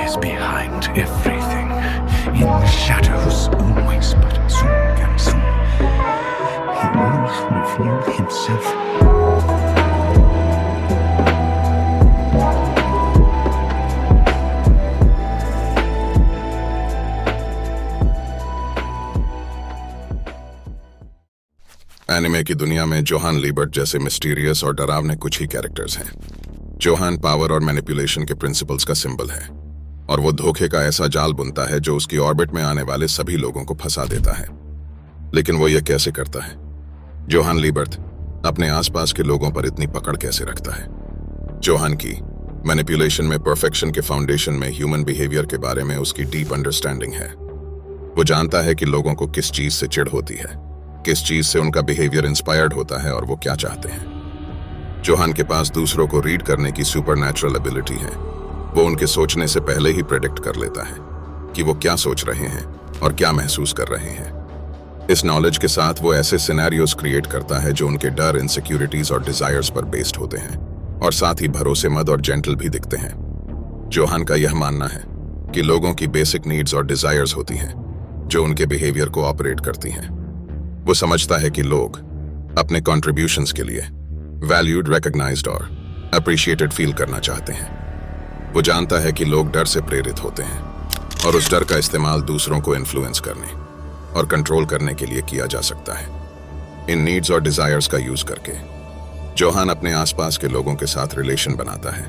is behind everything, in the shadows always, but soon and soon he will reveal himself. Anime की दुनिया में Johan लीबर्ट जैसे mysterious और डरावने कुछ ही कैरेक्टर्स हैं। जोहान पावर और मैनिपुलेशन के प्रिंसिपल्स का सिंबल है और वो धोखे का ऐसा जाल बुनता है जो उसकी ऑर्बिट में आने वाले सभी लोगों को फंसा देता है। लेकिन वो ये कैसे करता है? जोहान लीबर्ट अपने आसपास के लोगों पर इतनी पकड़ कैसे रखता है? जोहान की मैनिपुलेशन में परफेक्शन के फाउंडेशन में ह्यूमन बिहेवियर के बारे में उसकी डीप अंडरस्टैंडिंग है। वो जानता है कि लोगों को किस चीज से चिढ़ होती है, किस चीज से उनका बिहेवियर इंस्पायर्ड होता है और वो क्या चाहते हैं। जोहान के पास दूसरों को रीड करने की सुपरनैचुरल एबिलिटी है। वो उनके सोचने से पहले ही प्रेडिक्ट कर लेता है कि वो क्या सोच रहे हैं और क्या महसूस कर रहे हैं। इस नॉलेज के साथ वो ऐसे सिनेरियोज क्रिएट करता है जो उनके डर, इनसिक्योरिटीज और डिजायर्स पर बेस्ड होते हैं और साथ ही भरोसेमंद और जेंटल भी दिखते हैं। जोहान का यह मानना है कि लोगों की बेसिक नीड्स और डिजायर्स होती हैं जो उनके बिहेवियर को ऑपरेट करती हैं। वो समझता है कि लोग अपने कॉन्ट्रीब्यूशंस के लिए वैल्यूड, रिकॉग्नाइज्ड और अप्रिशिएटेड फील करना चाहते हैं। वो जानता है कि लोग डर से प्रेरित होते हैं और उस डर का इस्तेमाल दूसरों को इन्फ्लुएंस करने और कंट्रोल करने के लिए किया जा सकता है। इन नीड्स और डिजायर्स का यूज करके जोहान अपने आसपास के लोगों के साथ रिलेशन बनाता है,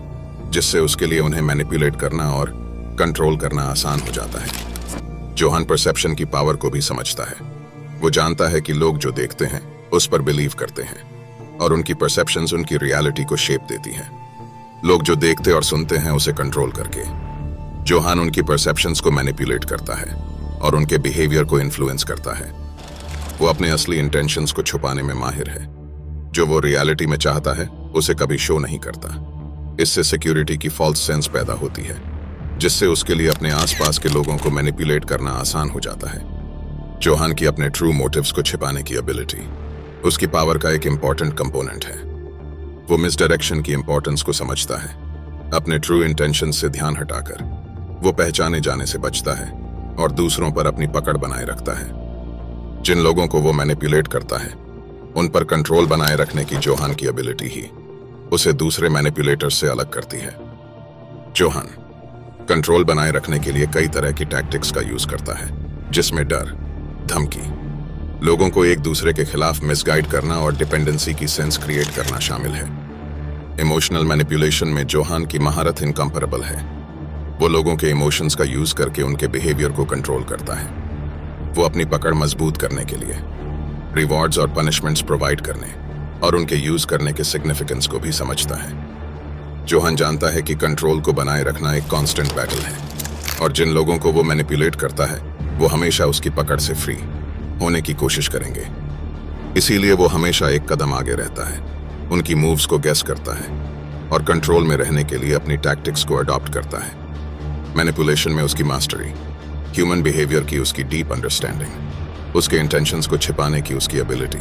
जिससे उसके लिए उन्हें मैनिपुलेट करना और कंट्रोल करना आसान हो जाता है। जोहान परसेप्शन की पावर को भी समझता है। वो जानता है कि लोग जो देखते हैं उस पर बिलीव करते हैं और उनकी परसेप्शंस उनकी रियलिटी को शेप देती हैं। लोग जो देखते और सुनते हैं उसे कंट्रोल करके जोहान उनकी परसेप्शंस को मैनिपुलेट करता है और उनके बिहेवियर को इन्फ्लुएंस करता है। वो अपने असली इंटेंशंस को छुपाने में माहिर है। जो वो रियलिटी में चाहता है उसे कभी शो नहीं करता। इससे सिक्योरिटी की फॉल्स सेंस पैदा होती है, जिससे उसके लिए अपने आसपास के लोगों को मैनिपुलेट करना आसान हो जाता है। जोहान की अपने ट्रू मोटिव्स को छिपाने की एबिलिटी उसकी पावर का एक इंपॉर्टेंट कंपोनेंट है। वो मिसडायरेक्शन की इंपॉर्टेंस को समझता है। अपने ट्रू इंटेंशन से ध्यान हटाकर वो पहचाने जाने से बचता है और दूसरों पर अपनी पकड़ बनाए रखता है। जिन लोगों को वो मैनिपुलेट करता है उन पर कंट्रोल बनाए रखने की जोहान की एबिलिटी ही उसे दूसरे मैनिपुलेटर्स से अलग करती है। जोहान कंट्रोल बनाए रखने के लिए कई तरह की टैक्टिक्स का यूज करता है, जिसमें डर, धमकी, लोगों को एक दूसरे के खिलाफ मिसगाइड करना और डिपेंडेंसी की सेंस क्रिएट करना शामिल है। इमोशनल मैनिपुलेशन में जोहान की महारत इनकम्पैरेबल है। वो लोगों के इमोशंस का यूज करके उनके बिहेवियर को कंट्रोल करता है। वो अपनी पकड़ मजबूत करने के लिए रिवॉर्ड्स और पनिशमेंट्स प्रोवाइड करने और उनके यूज करने के सिग्निफिकेंस को भी समझता है। जोहान जानता है कि कंट्रोल को बनाए रखना एक कांस्टेंट बैटल है और जिन लोगों को वो मैनिपुलेट करता है वो हमेशा उसकी पकड़ से फ्री होने की कोशिश करेंगे। इसीलिए वो हमेशा एक कदम आगे रहता है, उनकी मूव्स को गेस करता है और कंट्रोल में रहने के लिए अपनी टैक्टिक्स को अडॉप्ट करता है। मैनिपुलेशन में उसकी मास्टरी, ह्यूमन बिहेवियर की उसकी डीप अंडरस्टैंडिंग, उसके इंटेंशंस को छिपाने की उसकी एबिलिटी,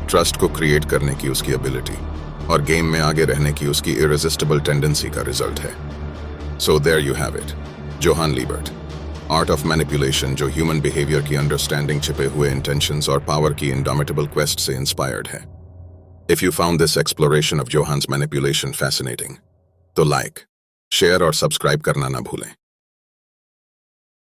ट्रस्ट को क्रिएट करने की उसकी एबिलिटी और गेम में आगे रहने की उसकी इरेजिस्टिबल टेंडेंसी का रिजल्ट है। So there you have it, Johan Liebert, art of manipulation, जो ह्यूमन बिहेवियर की अंडरस्टैंडिंग, छिपे हुए इंटेंशंस और पावर की इंडोमिटेबल क्वेस्ट से इंस्पायर्ड है। If you found this exploration of Johan's manipulation fascinating, तो लाइक, शेयर और सब्सक्राइब करना ना भूलें।